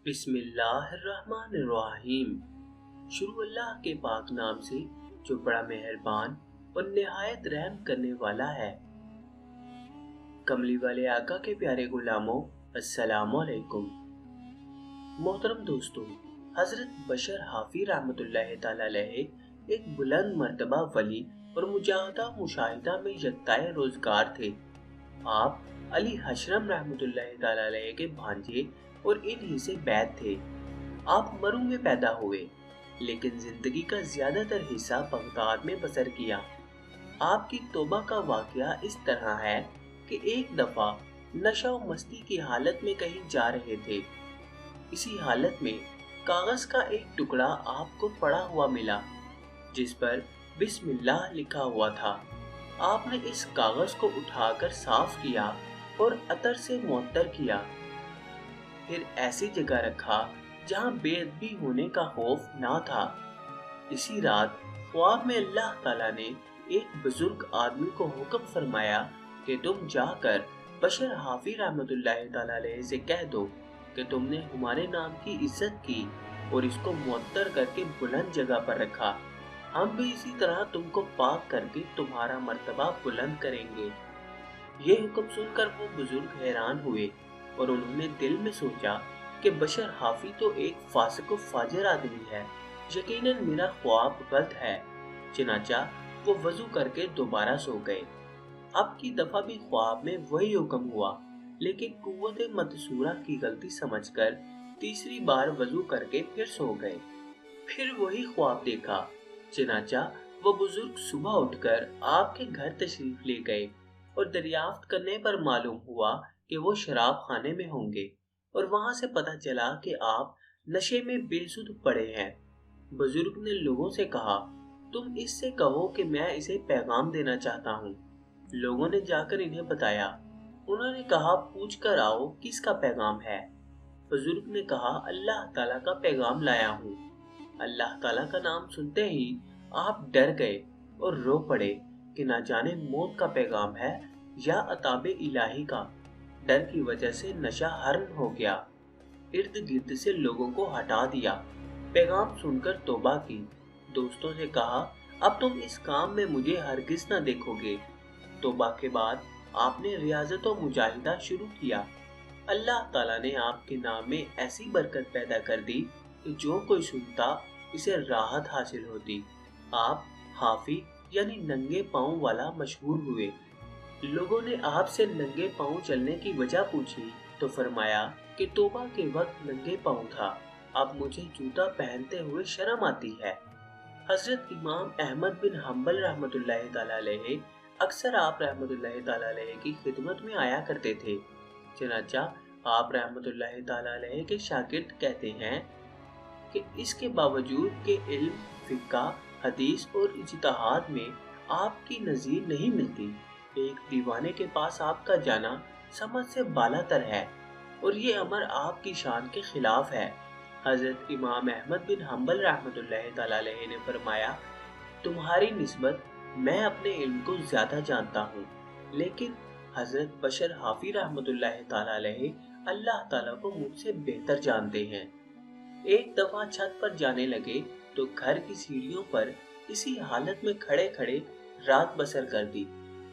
बिस्मिल्लाहिर्रहमानिर्रहीम। शुरू अल्लाह के पाक नाम से जो बड़ा मेहरबान और निहायत रहम करने वाला है। कमली वाले आका के प्यारे गुलामों, अस्सलामु अलैकुम। मोहतरम दोस्तों, हजरत बशर हाफी रहमतुल्लाह तआला अलैहि एक बुलंद मर्तबा वली और मुजाहिदा मुशाहिदा में यकताए रोजगार थे। आप अली हशरम रहमतुल्लाह तआला अलैहि के भांजे और इन से बैद थे। आप मरू में पैदा हुए, लेकिन जिंदगी का ज्यादातर हिस्सा बगदाद में बसर किया। आपकी तौबा का वाकया इस तरह है कि एक दफा नशा और मस्ती की हालत में कहीं जा रहे थे। इसी हालत में कागज का एक टुकड़ा आपको पड़ा हुआ मिला, जिस पर बिस्मिल्लाह लिखा हुआ था। आपने इस कागज को उठाकर साफ किया और अतर से मुअत्तर किया, फिर ऐसी जगह रखा जहां बेअदबी होने का खौफ ना था। इसी रात ख्वाब में अल्लाह ताला ने एक बुजुर्ग आदमी को हुक्म फरमाया कि तुम जाकर बशर हाफी रहमतुल्लाह ताला अलैहि से कह दो कि तुमने हमारे नाम की इज्जत की और इसको मुअत्तर करके बुलंद जगह पर रखा। हम भी इसी तरह तुमको पाक करके तुम्हारा मर्तबा बुलंद करेंगे। ये हुक्म सुनकर वो बुजुर्ग हैरान हुए और उन्होंने दिल में सोचा कि बशर हाफी तो एक फासिक फाजिर आदमी है, यकीनन मेरा ख्वाब गलत है। चनाचा वो वजू करके दोबारा सो गए। अब की दफा भी ख्वाब में वही हुक्म हुआ, लेकिन कुव्वत मतसूरा की गलती समझकर तीसरी बार वजू करके फिर सो गए। फिर वही ख्वाब देखा। चनाचा वो बुजुर्ग सुबह उठकर आपके घर तशरीफ ले गए और दरियाफ्त करने पर मालूम हुआ कि वो शराब खाने में होंगे और वहां से पता चला कि आप नशे में बेसुध पड़े हैं। बुजुर्ग ने लोगों से कहा, तुम इससे कहो कि मैं इसे पैगाम देना चाहता हूँ। लोगों ने जाकर इन्हें बताया। उन्होंने कहा, पूछ कर आओ किसका पैगाम है। बुजुर्ग ने कहा, अल्लाह ताला का पैगाम लाया हूँ। अल्लाह ताला का नाम सुनते ही आप डर गए और रो पड़े कि ना जाने मौत का पैगाम है या अताबे इलाही का। डर की वजह से नशा हरण हो गया। इर्द गिर्द से लोगों को हटा दिया। पैगाम सुनकर तौबा की। दोस्तों से कहा, अब तुम इस काम में मुझे हरगिज न देखोगे। तौबा के बाद आपने रियाजत और मुजाहिदा शुरू किया। अल्लाह ताला ने आपके नाम में ऐसी बरकत पैदा कर दी कि जो कोई सुनता इसे राहत हासिल होती। आप हाफी यानी नंगे पाँव वाला मशहूर हुए। लोगों ने आपसे नंगे पाँव चलने की वजह पूछी तो फरमाया कि तौबा के वक्त नंगे पाँव था, अब मुझे जूता पहनते हुए शर्म आती है। हजरत इमाम अहमद बिन हम्बल रहमतुल्लाह ताला अलैहि अक्सर आप रहमतुल्लाह ताला अलैहि की खिदमत में आया करते थे। चनाचा आप रहमतुल्लाह ताला अलैहि के शागिर्द कहते हैं कि इसके बावजूद के इल्म, फिक्का, हदीस और इज्तिहाद में आपकी नज़ीर नहीं मिलती। एक दीवाने के पास आपका जाना समझ से बालातर है और ये अमर आपकी शान के खिलाफ है। हजरत इमाम अहमद बिन हम्बल रहमतुल्लाह ताला अलैहि ने फरमाया, तुम्हारी निस्बत मैं अपने इल्म को ज्यादा जानता हूँ, लेकिन हजरत बशर हाफी रहमतुल्लाह ताला अलैहि अल्लाह ताला को मुझसे बेहतर जानते हैं। एक दफा छत पर जाने लगे तो घर की सीढ़ियों पर इसी हालत में खड़े खड़े रात बसर कर दी।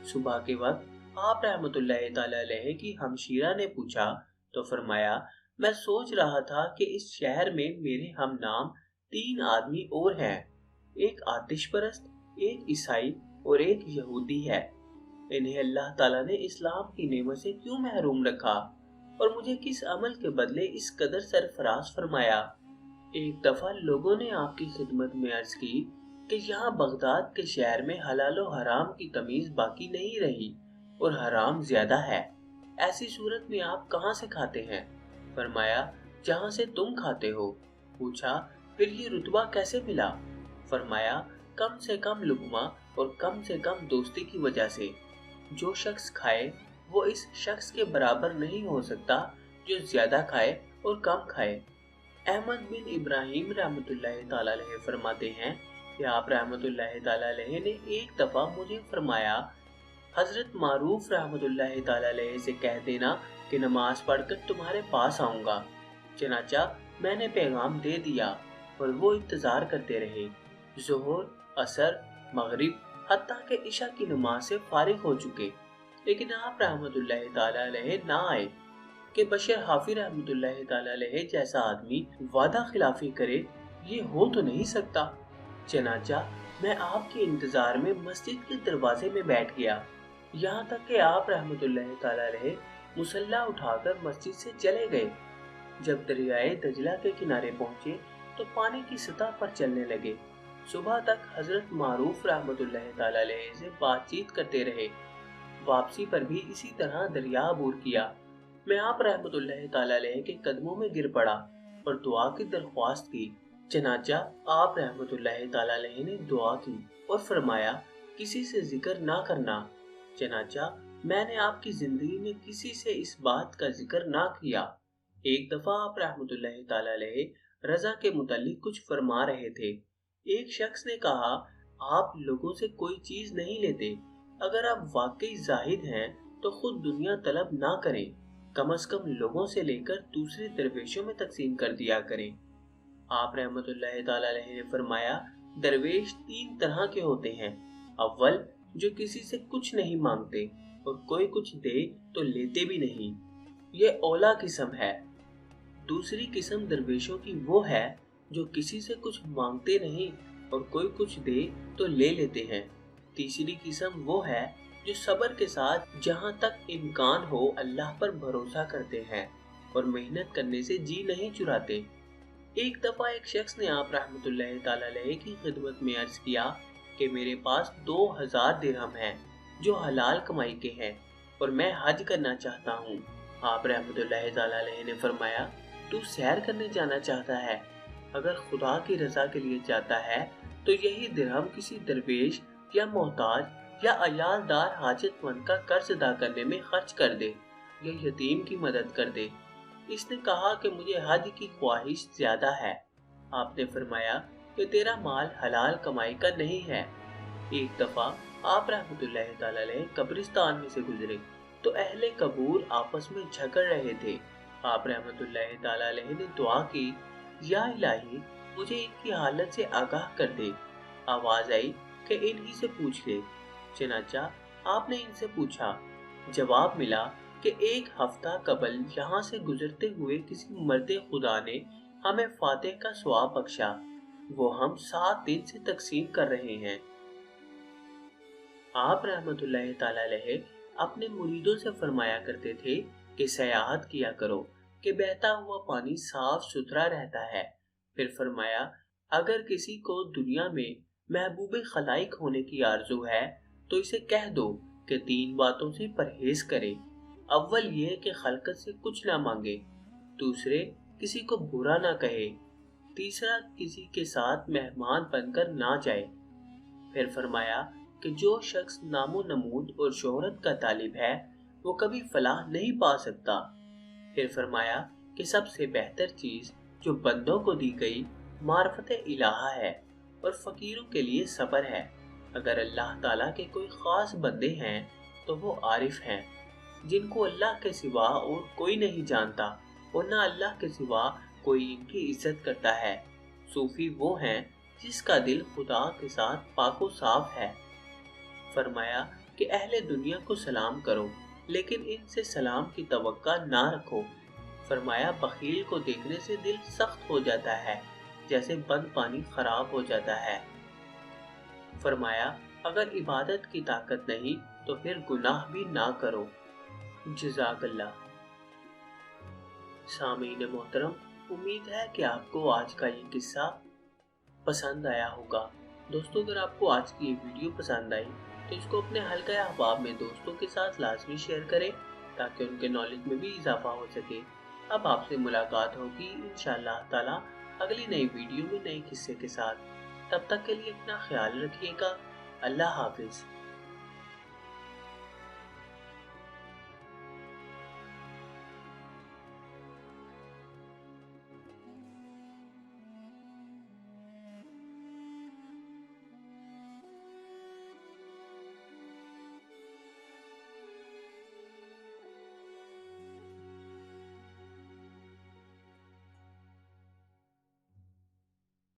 सुबह के वक्त आप रहमतुल्लाह ताला अलैहि की हमशीरा ने पूछा तो फरमाया, मैं सोच रहा था कि इस शहर में मेरे हम नाम 3 आदमी और हैं, एक आतिश परस्त, एक ईसाई और एक यहूदी है। इन्हें अल्लाह ताला ने इस्लाम की नेमत से क्यों महरूम रखा और मुझे किस अमल के बदले इस कदर सरफराज फरमाया। एक दफा लोगों ने आपकी खिदमत में अर्ज की कि यहाँ बगदाद के शहर में हलाल और हराम की तमीज बाकी नहीं रही और हराम ज्यादा है। ऐसी सूरत में आप कहाँ से खाते हैं? फरमाया, जहाँ से तुम खाते हो। पूछा, फिर ये रुतबा कैसे मिला? फरमाया, कम से कम लुक़मा और कम से कम दोस्ती की वजह से। जो शख्स खाए वो इस शख्स के बराबर नहीं हो सकता जो ज्यादा खाए और कम खाए। अहमद बिन इब्राहिम रहमतुल्लाह ताला अलैहि फरमाते हैं कि आप रहमतुल्लाह ताला अलैहि ने एक दफा मुझे फरमाया, हजरत मारूफ रहमतुल्लाह ताला अलैहि से कह देना कि नमाज पढ़कर तुम्हारे पास आऊंगा। चनाचा मैंने पैगाम दे दिया और वो इंतजार करते रहे। ज़ोहर, असर, मगरिब, हत्ता के इशा की नमाज से फारिग हो चुके, लेकिन आप रहमतुल्लाहि ताला अलैहि ना आए। कि बशर हाफी रहमतुल्लाहि ताला अलैहि जैसा आदमी वादा खिलाफी करे, ये हो तो नहीं सकता। चनाचा मैं आपके इंतजार में मस्जिद के दरवाजे में बैठ गया, यहाँ तक कि आप रहमतुल्लाहि ताला अलैहि मुसल्ला उठाकर मस्जिद से चले गए। जब दरियाए दजला के किनारे पहुंचे तो पानी की सतह पर चलने लगे। सुबह तक हजरत मारूफ रहमतुल्लाहि ताला अलैहि से बातचीत करते रहे। वापसी पर भी इसी तरह दरिया अबूर किया। मैं आप रहमतुल्लाहि ताला अलैहि के कदमों में गिर पड़ा और दुआ की दरख्वास्त की। चनाचा आप रहमतुल्लाहि ताला अलैहि ने दुआ की और फरमाया, किसी से जिक्र ना करना। चनाचा मैंने आपकी जिंदगी में किसी से इस बात का जिक्र ना किया। एक दफा आप रहमतुल्लाहि ताला अलैहि रजा के मुतालिक कुछ फरमा रहे थे। एक शख्स ने कहा, आप लोगों से कोई चीज नहीं लेते, अगर आप वाकई जाहिद हैं तो खुद दुनिया तलब ना करें, कम से कम लोगों से लेकर दूसरे दरवेशों में तकसीम कर दिया करें। आप रहमतुल्लाहि ताला अलैहि ने फरमाया, दरवेश तीन तरह के होते हैं। अव्वल, जो किसी से कुछ नहीं मांगते और कोई कुछ दे तो लेते भी नहीं, ये औला किस्म है। दूसरी किस्म दरवेशों की वो है जो किसी से कुछ मांगते नहीं और कोई कुछ दे तो ले लेते हैं। तीसरी किस्म वो है जो सब्र के साथ जहाँ तक इम्कान हो अल्लाह पर भरोसा करते हैं और मेहनत करने से जी नहीं चुराते। एक दफा एक शख्स ने आप रहमतुल्लाहि ताला अलैहि की खिदमत में अर्ज किया कि मेरे पास 2000 दिरहम हैं जो हलाल कमाई के हैं और मैं हज करना चाहता हूँ। आप रहमतुल्लाहि ताला अलैहि ने फरमाया, तू सैर करने जाना चाहता है, अगर खुदा की रजा के लिए जाता है तो यही दिरहम किसी दरवेश या मोहताज या अयालदार हाजतमंद का कर्ज अदा करने में खर्च कर दे या यतीम की मदद कर दे। इसने कहा कि मुझे हज की ख्वाहिश ज्यादा है। आपने फरमाया कि तेरा माल हलाल कमाई का नहीं है। एक दफा आप रहमतुल्लाहि ताला अलैहि कब्रिस्तान में से गुजरे तो अहले कबूर आपस में झगड़ रहे थे। आप रहमतुल्लाहि ताला अलैहि ने दुआ की, या इलाही मुझे इनकी हालत से आगाह कर दे। आवाज आई कि इन्हीं से पूछ ले। चनाचा आपने इनसे पूछा। जवाब मिला कि एक हफ्ता कबल यहाँ से गुजरते हुए किसी मर्दे खुदा ने हमें फातेह का सवाब बख्शा, वो हम 7 दिन से तकसीम कर रहे हैं। आप रहमतुल्लाहि ताला अलैहि अपने मुरीदों से फरमाया करते थे कि सयाहत किया करो कि बहता हुआ पानी साफ सुथरा रहता है। फिर फरमाया, अगर किसी को दुनिया में महबूब खलाइक होने की आरजू है तो इसे कह दो कि 3 बातों से परहेज करे। अव्वल ये कि खलकत से कुछ ना मांगे, दूसरे किसी को बुरा ना कहे, तीसरा किसी के साथ मेहमान बनकर ना जाए। फिर फरमाया कि जो शख्स नामो नमूद और शोहरत का तालिब है वो कभी फलाह नहीं पा सकता। फिर फरमाया कि सबसे बेहतर चीज जो बंदों को दी गई मार्फत इलाहा है और फकीरों के लिए सब्र है। अगर अल्लाह ताला के कोई खास बंदे हैं तो वो आरिफ हैं जिनको अल्लाह के सिवा और कोई नहीं जानता और ना अल्लाह के सिवा कोई इनकी इज्जत करता है। सूफी वो हैं जिसका दिल खुदा के साथ पाको साफ है। फरमाया कि अहले दुनिया को सलाम करो लेकिन इनसे सलाम की तवक्का ना रखो। फरमाया बखील को देखने से दिल सख्त हो जाता है जैसे बंद पानी खराब हो जाता है। फरमाया अगर इबादत की ताकत नहीं तो फिर गुनाह भी ना करो। जज़ाकल्लाह। सामीन मोहतरम, उम्मीद है कि आपको आज का ये किस्सा पसंद आया होगा। दोस्तों, अगर आपको आज की ये वीडियो पसंद आई तो इसको अपने हल्का अहबाब में दोस्तों के साथ लाजमी शेयर करें ताकि उनके नॉलेज में भी इजाफा हो सके। अब आपसे मुलाकात होगी इंशाअल्लाह ताला अगली नई वीडियो में नए किस्से के साथ। तब तक के लिए अपना ख्याल रखिएगा। अल्लाह हाफिज।